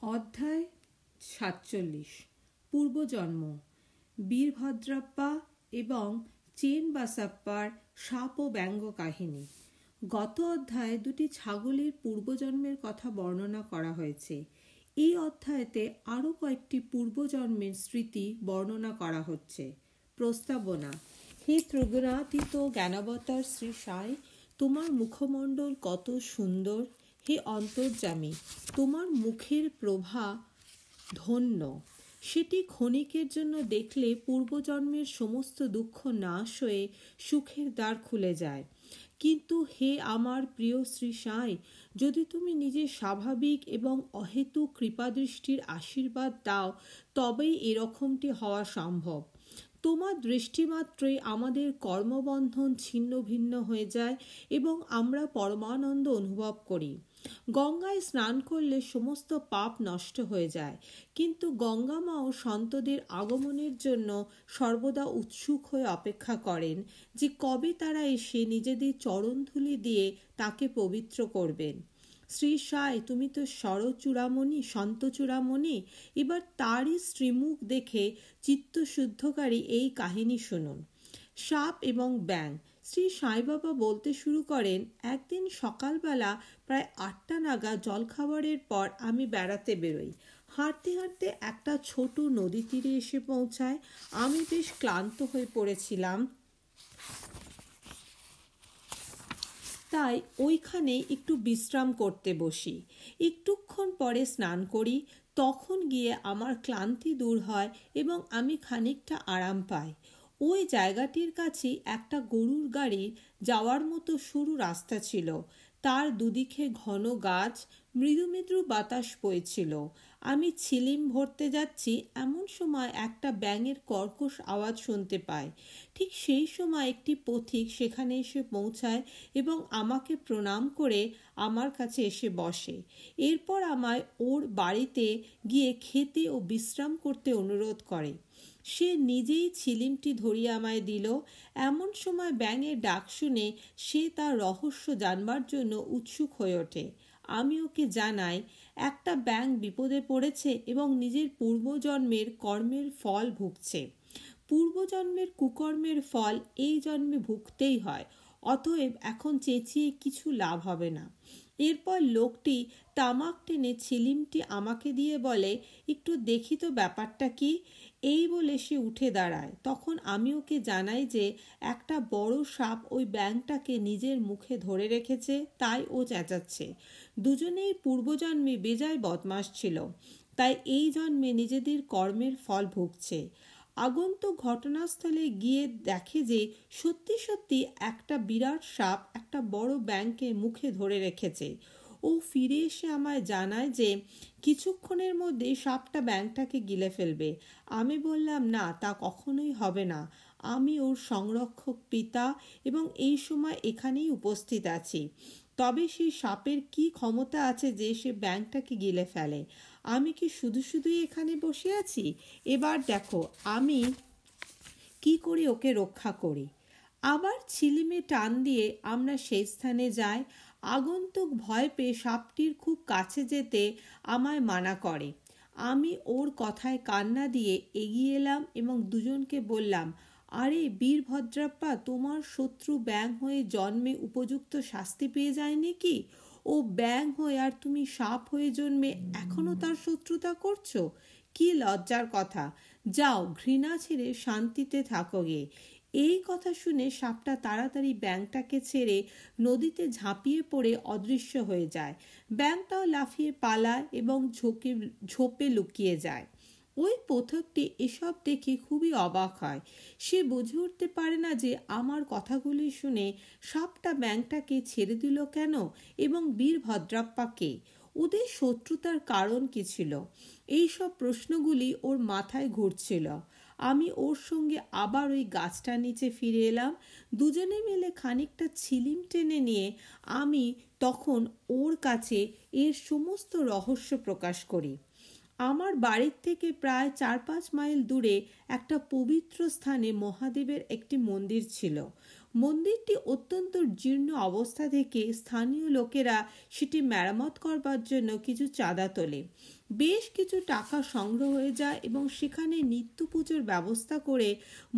অধ্যায় ৪৭ পূর্বজন্ম। বীরভদ্রাপ্পা এবং চেনবাসাপ্পার সাপ ও ব্যঙ্গ কাহিনী। গত অধ্যায়ে দুটি ছাগলের পূর্বজন্মের কথা বর্ণনা করা হয়েছে। এই অধ্যায়েতে আরও কয়েকটি পূর্বজন্মের স্মৃতি বর্ণনা করা হচ্ছে। প্রস্তাবনা। হে ত্রিগুণাতীত জ্ঞানাবতার শ্রী সাই, তোমার মুখমণ্ডল কত সুন্দর। হে অন্তর্যামী, তোমার মুখের প্রভা ধন্য। সেটি ক্ষণিকের জন্য দেখলে পূর্বজন্মের সমস্ত দুঃখ নাশ হয়ে সুখের দ্বার খুলে যায়। কিন্তু হে আমার প্রিয় শ্রী সাই, যদি তুমি নিজের স্বাভাবিক এবং অহেতুক কৃপাদৃষ্টির আশীর্বাদ দাও, তবেই এরকমটি হওয়া সম্ভব। তোমার দৃষ্টিমাত্রই আমাদের কর্মবন্ধন ছিন্ন ভিন্ন হয়ে যায় এবং আমরা পরমানন্দ অনুভব করি। গঙ্গায় স্নান করলে সমস্ত পাপ নষ্ট হয়ে যায়, কিন্তু গঙ্গা মাও সন্তদের আগমনের জন্য সর্বদা উৎসুক হয়ে অপেক্ষা করেন যে কবে তারা এসে নিজেদের চরণধুলি দিয়ে তাকে পবিত্র করবেন। শ্রী সাই, তুমি তো সরচূড়ামণি, সন্তচূড়ামণি। এবার তারই শ্রীমুখ দেখে চিত্তশুদ্ধকারী এই কাহিনী শুনুন। সাপ এবং ব্যাঙ। শ্রী সাই বাবা বলতে শুরু করেন, একদিন সকালবেলা প্রায় ৮টা নাগাদ জলখাবারের পর আমি বেড়াতে বেরোই। হাঁটতে হাঁটতে একটা ছোট নদী তীরে এসে পৌঁছায়। আমি বেশ ক্লান্ত হয়ে পড়েছিলাম, তাই ওইখানে একটু বিশ্রাম করতে বসি। একটুক্ষণ পরে স্নান করি। তখন গিয়ে আমার ক্লান্তি দূর হয় এবং আমি খানিকটা আরাম পাই। ওই জায়গাটির কাছে একটা গরুর গাড়ি যাওয়ার মতো সরু রাস্তা ছিল। তার দুদিকে ঘন গাছ, মৃদু মৃদু বাতাস বইছিল। আমি ছিলিম ভরতে যাচ্ছি, এমন সময় একটা ব্যাঙের কর্কশ আওয়াজ শুনতে পাই। ঠিক সেই সময় একটি পথিক সেখানে এসে পৌঁছায় এবং আমাকে প্রণাম করে আমার কাছে এসে বসে। এরপর আমায় ওর বাড়িতে গিয়ে খেতে ও বিশ্রাম করতে অনুরোধ করে। সে নিজেই ছিলিমটি ধরিয়ে আমায় দিল। এমন সময় ব্যাঙের ডাক শুনে সে তার রহস্য জানবার জন্য উৎসুক হয়ে ওঠে। আমি ওকে জানাই একটা ব্যাঙ বিপদে পড়েছে এবং নিজের পূর্বজন্মের কর্মের ফল ভুগছে। পূর্বজন্মের কুকর্মের ফল এই জন্মে ভুগতেই হয়, অতএব এখন চেঁচিয়ে কিছু লাভ হবে না। এরপর লোকটি তামাক টেনে ছিলিমটি আমাকে দিয়ে বলে, একটু দেখি তো ব্যাপারটা কি। এই বলে সে উঠে দাঁড়ায়। তখন আমি ওকে জানাই যে একটা বড় সাপ ওই ব্যাঙটাকে নিজের মুখে ধরে রেখেছে, তাই ও চেঁচাচ্ছে। দুজনেই পূর্বজন্মে বেজায় বদমাশ ছিল, তাই এই জন্মে নিজেদের কর্মের ফল ভুগছে। আগন্তুক ঘটনাস্থলে গিয়ে দেখে যে সত্যি সত্যি একটা বিরাট সাপ একটা বড় ব্যাঙকে মুখে ধরে রেখেছে। ও ফিরে এসে আমায় জানায় যে কিছুক্ষণের মধ্যে সাপটা ব্যাঙটাকে গিলে ফেলবে। আমি বললাম, না, তা কখনোই হবে না। আমি ওর সংরক্ষক পিতা এবং এই সময় এখানেই উপস্থিত আছি। তবে সেই সাপের কি ক্ষমতা আছে যে সে ব্যাঙটাকে গিলে ফেলে? আমি কি শুধু শুধুই এখানে বসে আছি? এবার দেখো আমি কি করে ওকে রক্ষা করি। আবার ছিলিমে টান দিয়ে আমরা সেই স্থানে যাই। আগন্তুক ভয় পেয়ে সাপটির খুব কাছে যেতে আমায় মানা করে। আমি ওর কথায় কান্না দিয়ে এগিয়ে এলাম এবং দুজনকে বললাম, আরে বীরভদ্রাপ্পা, তোমার শত্রু ব্যাঙ হয়ে জন্মে উপযুক্ত শাস্তি পেয়ে যায়নি কি? ও ব্যাঙ হয়ে আর তুমি সাপ হয়ে জন্মে এখনো তার শত্রুতা করছো? কি লজ্জার কথা! যাও, ঘৃণা ছেড়ে শান্তিতে থাকো গে। এই কথা শুনে সাপটা তাড়াতাড়ি ব্যাঙটাকে ছেড়ে নদীতে ঝাঁপিয়ে পড়ে অদৃশ্য হয়ে যায়। ব্যাঙটাও লাফিয়ে পালায় এবং ঝোপে লুকিয়ে যায়। ওই পথকটি এসব দেখে খুবই অবাক হয়। সে বুঝে উঠতে পারে না যে আমার কথাগুলি শুনে সাপটা ব্যাঙটাকে ছেড়ে দিল কেন এবং বীরভদ্রাপ্পাকে ওদের শত্রুতার কারণ কি ছিল। এইসব প্রশ্নগুলি ওর মাথায় ঘুরছিল। আমি ওর সঙ্গে আবার ওই গাছটার নিচে ফিরে এলাম। দুজনে মিলে খানিকটা ছিলিম টেনে নিয়ে আমি তখন ওর কাছে এর সমস্ত রহস্য প্রকাশ করি। আমার বাড়ির থেকে প্রায় ৪-৫ মাইল দূরে একটা পবিত্র স্থানে মহাদেবের একটি মন্দির ছিল। মন্দিরটি অত্যন্ত জীর্ণ অবস্থা থেকে স্থানীয় লোকেরা সেটি মেরামত করবার জন্য কিছু চাঁদা তোলে। বেশ কিছু টাকা সংগ্রহ হয়ে যায় এবং সেখানে নিত্য পুজোর ব্যবস্থা করে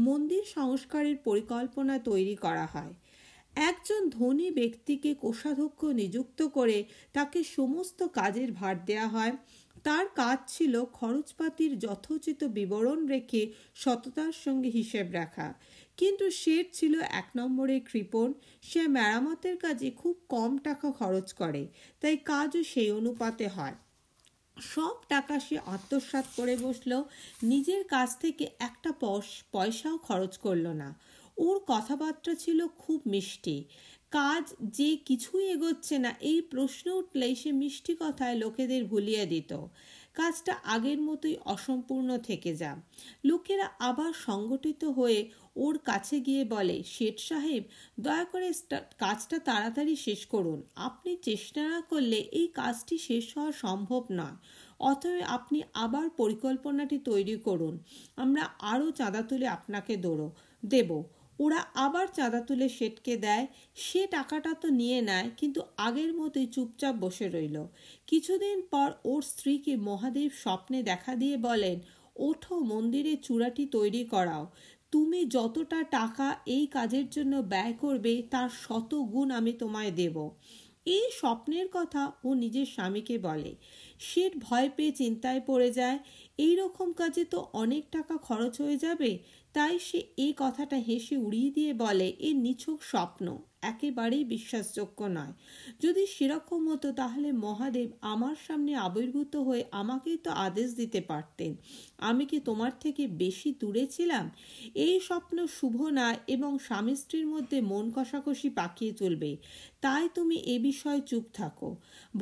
মন্দির সংস্কারের পরিকল্পনা তৈরি করা হয়। একজন ধনী ব্যক্তিকে কোষাধ্যক্ষ নিযুক্ত করে তাকে সমস্ত কাজের ভার দেওয়া হয়। তার কাজ ছিল খরচপাতির যথোচিত বিবরণ রেখে সততার সঙ্গে হিসেব রাখা। কিন্তু শেঠ ছিল 1 নম্বরের কৃপণ। সে মেরামতের কাজে খুব কম টাকা খরচ করে, তাই কাজও সেই অনুপাতে হয়। সব টাকা সে আত্মসাৎ করে বসলো, নিজের কাছ থেকে একটা পয়সাও খরচ করলো না। ওর কথাবার্তা ছিল খুব মিষ্টি। কাজ যে কিছুই এগোচ্ছে না এই প্রশ্ন উঠলেই সে মিষ্টি কথায় লোকেদের ভুলিয়ে দিত। কাজটা আগের মতোই অসম্পূর্ণ থেকে যা। লোকেরা আবার সংগঠিত হয়ে ওর কাছে গিয়ে বলে, শেঠ সাহেব, দয়া করে কাজটা তাড়াতাড়ি শেষ করুন। আপনি চেষ্টা না করলে এই কাজটি শেষ হওয়া সম্ভব নয়। অতএব আপনি আবার পরিকল্পনাটি তৈরি করুন। আমরা আরও চাঁদা তুলে আপনাকে দেব। ওরা আবার চাঁদা তুলে শেঠকে দেয়। সে টাকাটা তো নিয়ে নেয়, কিন্তু আগের মতোই চুপচাপ বসে রইল। কিছুদিন পর ওর স্ত্রীকে মহাদেব স্বপ্নে দেখা দিয়ে বলেন, ওঠো, মন্দিরের চূড়াটি তৈরি করাও। তুমি যতটা টাকা এই কাজের জন্য ব্যয় করবে তার 100 গুণ আমি তোমায় দেব। এই স্বপ্নের কথা ও নিজের স্বামীকে বলে। শেঠ ভয় পেয়ে চিন্তায় পড়ে যায়। এই রকম কাজে তো অনেক টাকা খরচ হয়ে যাবে। তাই সে এই কথাটা হেসে উড়িয়ে দিয়ে বলে, এ নিছক স্বপ্ন, একেবারেই বিশ্বাসযোগ্য নয়। যদি সেরকম হতো তাহলে মহাদেব আমার সামনে আবির্ভূত হয়ে আমাকেই তো আদেশ দিতে পারতেন। আমি কি তোমার থেকে বেশি দূরে ছিলাম? এই স্বপ্ন শুভ না এবং স্বামী স্ত্রীর মধ্যে মন কষাকষি পাকিয়ে তুলবে। তাই তুমি এ বিষয়ে চুপ থাকো।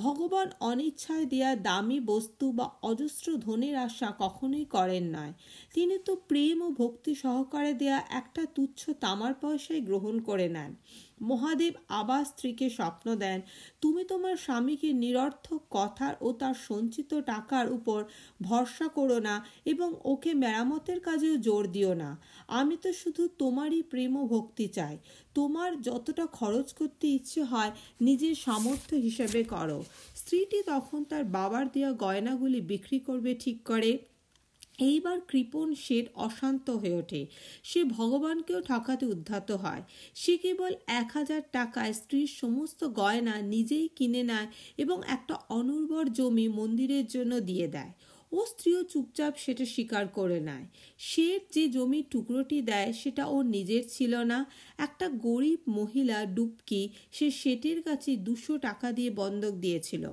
ভগবান অনিচ্ছায় দেয়া দামি বস্তু বা অজস্র ধনের আশা কখনোই করেন নয়। তিনি তো প্রেম ও ভক্তি সহকারে দেয়া একটা তুচ্ছ তামার পয়সায় গ্রহণ করে নেন। মহাদেব আবার স্ত্রীকে স্বপ্ন দেন, তুমি তোমার স্বামীকে নিরর্থক কথার ও তার সঞ্চিত টাকার উপর ভরসা করো না এবং ওকে মেরামতের কাজেও জোর দিও না। আমি তো শুধু তোমারই প্রেম ও ভক্তি চাই। তোমার যতটা খরচ করতে ইচ্ছে হয় নিজের সামর্থ্য হিসেবে করো। স্ত্রীটি তখন তার বাবার দেওয়া গয়নাগুলি বিক্রি করবে ঠিক করে। এইবার কৃপণ শেঠ অশান্ত হয়ে ওঠে। সে ভগবানকেও ঠকাতে উদ্যত হয়। সে কেবল 1000 টাকায় স্ত্রীর সমস্ত গয়না নিজেই কিনে নেয় এবং একটা অনুর্বর জমি মন্দিরের জন্য দিয়ে দেয়। ও স্ত্রীও চুপচাপ সেটা স্বীকার করে নেয়। শেঠ যে জমির টুকরোটি দেয় সেটা ওর নিজের ছিল না। একটা গরিব মহিলা ডুবকি সে শেঠের কাছে 200 টাকা দিয়ে বন্ধক দিয়েছিল।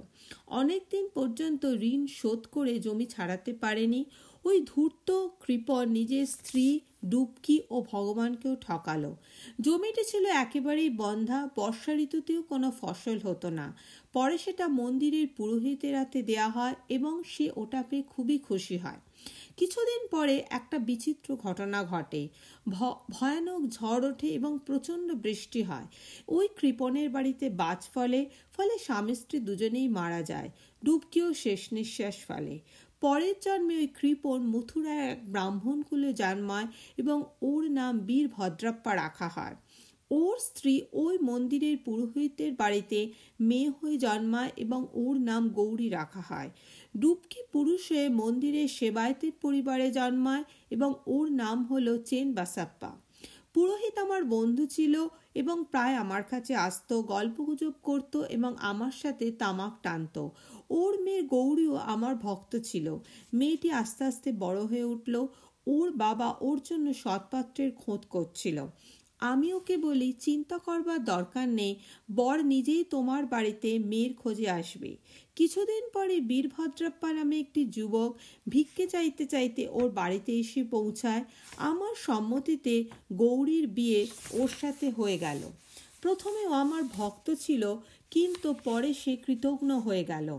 অনেকদিন পর্যন্ত ঋণ শোধ করে জমি ছাড়াতে পারেনি। ওই ধূর্ত কৃপণ নিজের স্ত্রী, ডুবকি ও ভগবানকেও ঠকালো। জমিটি ছিল একেবারেই বন্ধা। বর্ষা ঋতুতেও কোনো ফসল হতো না। পরে সেটা মন্দিরের পুরোহিতের হাতে দেয়া হয় এবং সে ওটা পেয়ে খুবই খুশি হয়। কিছুদিন পরে একটা বিচিত্র ঘটনা ঘটে। ভয়ানক ঝড় ওঠে এবং প্রচণ্ড বৃষ্টি হয়। ওই কৃপণের বাড়িতে বাজ ফলে স্বামী স্ত্রী দুজনেই মারা যায়। ডুবকিও শেষ নিঃশ্বাস ফেলে। পরের জন্মে ওই কৃপণ মথুরায় এক ব্রাহ্মণ কুলে জন্মায় এবং ওর নাম বীরভদ্রাপ্পা রাখা হয়। ওর স্ত্রী ওই মন্দিরের পুরোহিতের বাড়িতে মেয়ে হয়ে জন্মায় এবং ওর নাম গৌরী রাখা হয়। ডুবকি পুরুষ হয়ে মন্দিরের সেবায়েতের পরিবারে জন্মায় এবং ওর নাম হলো চেন বাসাপ্পা। পুরোহিত আমার বন্ধু ছিল এবং প্রায় আমার কাছে আসতো, গল্পগুজব করত এবং আমার সাথে তামাক টানত। ওর মেয়ে গৌরীও আমার ভক্ত ছিল। মেয়েটি আস্তে আস্তে বড় হয়ে উঠল। ওর বাবা ওর জন্য সৎপাত্রের খোঁজ করছিল। আমি ওকে বলি, চিন্তা করবার দরকার নেই, বর নিজেই তোমার বাড়িতে মেয়ের খোঁজে আসবে। কিছুদিন পরে বীরভদ্রাপ্পা নামে একটি যুবক ভিক্ষে চাইতে চাইতে ওর বাড়িতে এসে পৌঁছায়। আমার সম্মতিতে গৌরীর বিয়ে ওর সাথে হয়ে গেল। প্রথমে ও আমার ভক্ত ছিল, কিন্তু পরে সে কৃতজ্ঞ হয়ে গেল।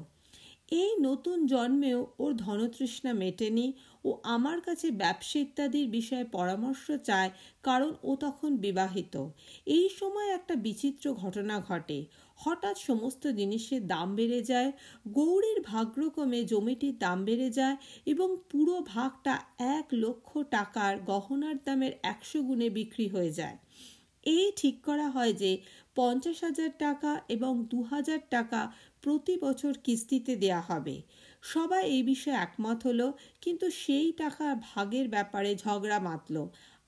এই নতুন জন্মেও ওর ধনতৃষ্ণা মেটেনি। ও আমার কাছে ব্যবসা ইত্যাদির বিষয়ে পরামর্শ চায়, কারণ ও তখন বিবাহিত। এই সময় একটা বিচিত্র ঘটনা ঘটে। হঠাৎ সমস্ত জিনিসের দাম বেড়ে যায়। গৌরীর ভাগ্যক্রমে জমিটির দাম বেড়ে যায় এবং পুরো ভাগটা 1 লক্ষ টাকার গহনার দামের 100 গুণে বিক্রি হয়ে যায়। এই ঠিক করা হয় যে 50,000 টাকা এবং 2,000 টাকা প্রতি বছর কিস্তিতে দেয়া হবে। সবাই এই বিষয়ে একমত হলো, কিন্তু সেই টাকা ভাগের ব্যাপারে ঝগড়া মাতল।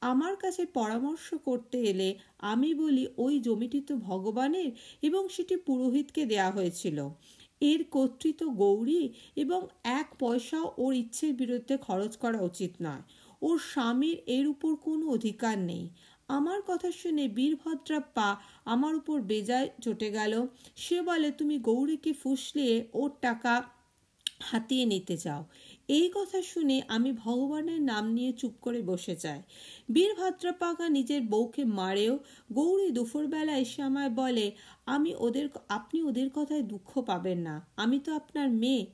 আমার কাছে পরামর্শ করতে এলে আমি বলি, ওই জমিটি তো ভগবানের এবং সেটি পুরোহিতকে দেয়া হয়েছিল। এর কর্তৃত্ব গৌরী এবং 1 পয়সাও ওর ইচ্ছের বিরুদ্ধে খরচ করা উচিত নয়। ওর স্বামীর এর উপর কোনো অধিকার নেই। আমার কথা শুনে বীরভদ্রাপ্পা আমার উপর বেজায় চটে গেল। সে বলে, তুমি গৌরীকে ফুসলিয়ে ওর টাকা হাতিয়ে নিতে চাও। এই কথা শুনে আমি ভগবানের নাম নিয়ে চুপ করে বসে যাই। বীরভদ্রাপ্পা নিজের বউকে মারেও। গৌরী দুপুরবেলা এসে আমায় বলে, আপনি ওদের কথায় দুঃখ পাবেন না, আমি তো আপনার মেয়ে,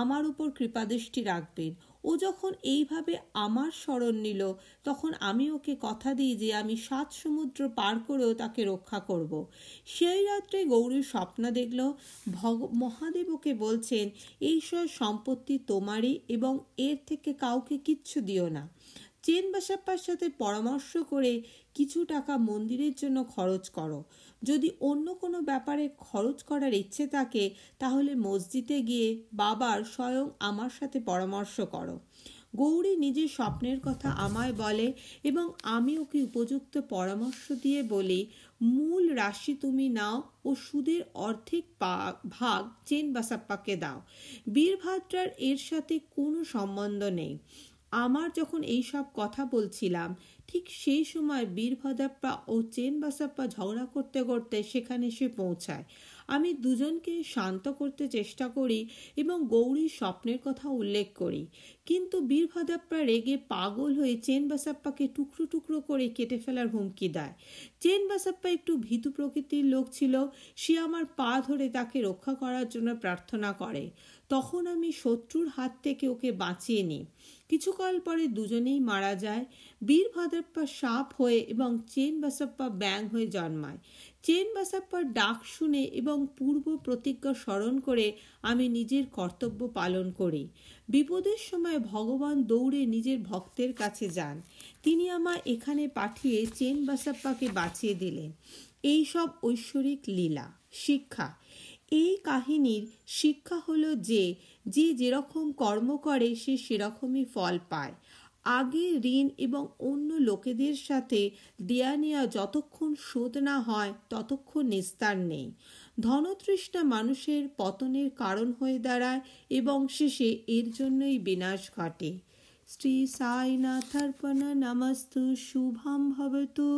আমার উপর কৃপাদৃষ্টি রাখবেন। ও যখন এইভাবে আমার শরণ নিল, তখন আমি ওকে কথা দিই যে আমি 7 সমুদ্র পার করেও তাকে রক্ষা করব। সেই রাত্রে গৌরীর স্বপ্ন দেখল মহাদেব ওকে বলছেন, এই সব সম্পত্তি তোমারই এবং এর থেকে কাউকে কিচ্ছু দিও না। চেনবাসাপ্পার সাথে পরামর্শ করে কিছু টাকা মন্দিরের জন্য খরচ করো। যদি অন্য কোনো ব্যাপারে খরচ করার ইচ্ছে থাকে তাহলে মসজিদে গিয়ে বাবার স্বয়ং আমার সাথে পরামর্শ করো। গৌরী নিজের স্বপ্নের কথা আমায় বলে এবং আমি ওকে উপযুক্ত পরামর্শ দিয়ে বলি, মূল রাশি তুমি নাও ও সুদের অর্ধেক ভাগ চেনবাসাপ্পাকে দাও। বীরভদ্রার এর সাথে কোনো সম্বন্ধ নেই। আমার যখন এই সব কথা বলছিলাম, ঠিক সেই সময় বীরভদ্রাপ্পা ও চেনবাসাপ্পা ঝগড়া করতে করতে সেখানে এসে পৌঁছায়। আমি দুজনকে শান্ত করতে চেষ্টা করি এবং গৌরীর স্বপ্নের কথা উল্লেখ করি, কিন্তু বীরভদ্রাপ্পা রেগে পাগল হয়ে চেনবাসাপ্পাকে টুকরো টুকরো করে কেটে ফেলার হুমকি দেয়। চেনবাসাপ্পা একটু ভীতু প্রকৃতির লোক ছিল। সে আমার পা ধরে তাকে রক্ষা করার জন্য প্রার্থনা করে। তখন আমি শত্রুর হাত থেকে ওকে বাঁচিয়ে নিই। কিছুকাল পরে দুজনেই মারা যায়। বীরভদ্রাপ্পা সাপ হয়ে এবং চেনবাসাপ্পা ব্যাঙ হয়ে জন্মায়। চেনবাসাপ্পার ডাক শুনে এবং পূর্ব প্রতিজ্ঞা স্মরণ করে আমি নিজের কর্তব্য পালন করি। বিপদের সময় ভগবান দৌড়ে নিজের ভক্তের কাছে যান। তিনি আমায় এখানে পাঠিয়ে চেনবাসাপ্পাকে বাঁচিয়ে দিলেন। এই সব ঐশ্বরিক লীলা। শিক্ষা। এই কাহিনীর শিক্ষা হলো যে যেরকম কর্ম করে সে সেরকমই ফল পায়। আগে ঋণ এবং অন্য লোকেদের সাথে দেয়া নেওয়া যতক্ষণ শোধ না হয় ততক্ষণ নিস্তার নেই। ধনতৃষ্ণা মানুষের পতনের কারণ হয়ে দাঁড়ায় এবং শেষে এর জন্যই বিনাশ ঘটে। শ্রী সাইনাথার্পণ নমস্তু। শুভম ভবতু।